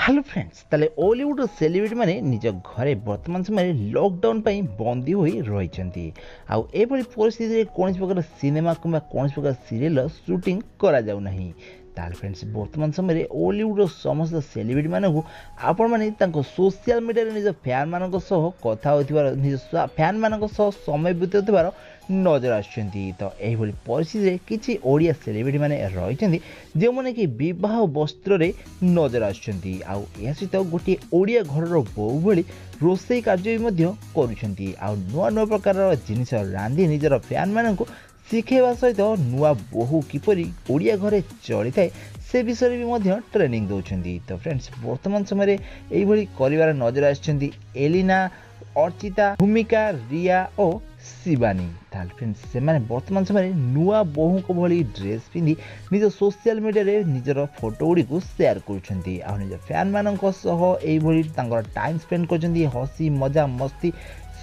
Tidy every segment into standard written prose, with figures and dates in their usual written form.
Hello friends ताले Hollywood celebrity माने निज घरे वर्तमान समय लॉकडाउन पई बंदी होई रहिचंती आउ एभली परिस्थिति रे कोनस प्रकार सिनेमा किंबा कोनस प्रकार सीरियल शूटिंग करा जाउ नहीं ताल फ्रेंड्स वर्तमान समय हॉलीवुड समस्त सेलिब्रिटी मानकु आपण माने तांको सोशल मीडिया रे निज फैन मानक सह कथा होतिबार निज फैन मानक सह समय बितउतिबार नजर आछंती। तो एभली परिस्थिति रे किछि ओडिया सेलिब्रिटी माने रहिचंती जे माने कि विवाह वस्त्र रे नजर आछंती आउ या सहित गोटे ओडिया घरर बहु भली रोषेई कार्य भी करुछंती आउ नुआ नुआ प्रकार जिनिस रांधि निजर फैन मानकु शिखेवा सहित नुआ बहु किपरि ओडिया घरे चली थाए से विषय भी मध्य ट्रेनिंग दौरान। तो फ्रेंड्स वर्तमान समय यही कर नजर आछंती एलिना, अर्चिता, भूमिका, रिया और शिवानी। ताल फ्रेंड्स से वर्तमान समय नुआ बहु को भली ड्रेस पिंधि निज सोशल मीडिया रे निजर फोटो गुड़ी को शेयर करुछंती आ निज फैन मानक सह एही भली तांकर टाइम स्पेंड करछंती हसी मजा मस्ती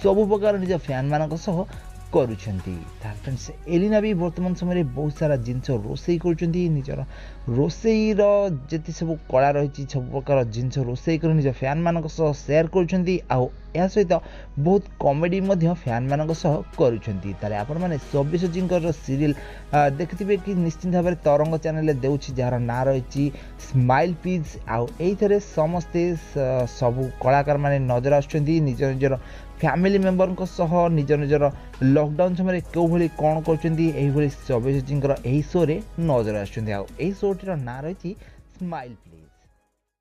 सब प्रकार निज फैन मानक सह करुछंती। ताल फ्रेंड्स एलिना भी वर्तमान समय बहुत सारा जिनस रोषेई करुछंती निजर रोषेईर जेति सब कला रही सब प्रकार जिनस रोषेई कर निज फैन मानक सह शेयर करुछंती आउ या सहित बहुत कॉमेडी मध्य फैन मानक सह करुछंती। ताले आपण माने 24 जिंकर सीरियल देखिथिबे कि निश्चित भाव में तरंग चैनल देउछि जार ना रही स्माइल पिज आउ एइथरे समस्ते सब कलाकार माने नजर आछंती निज निजर फैमिली मेंबर को सह निज निजर लॉकडाउन समय क्यों भली कौन करछंती एही भली 24 जिंकर एही शो रे नजर आछंती आउ एही शो टीर ना रही स्माइल प्लीज।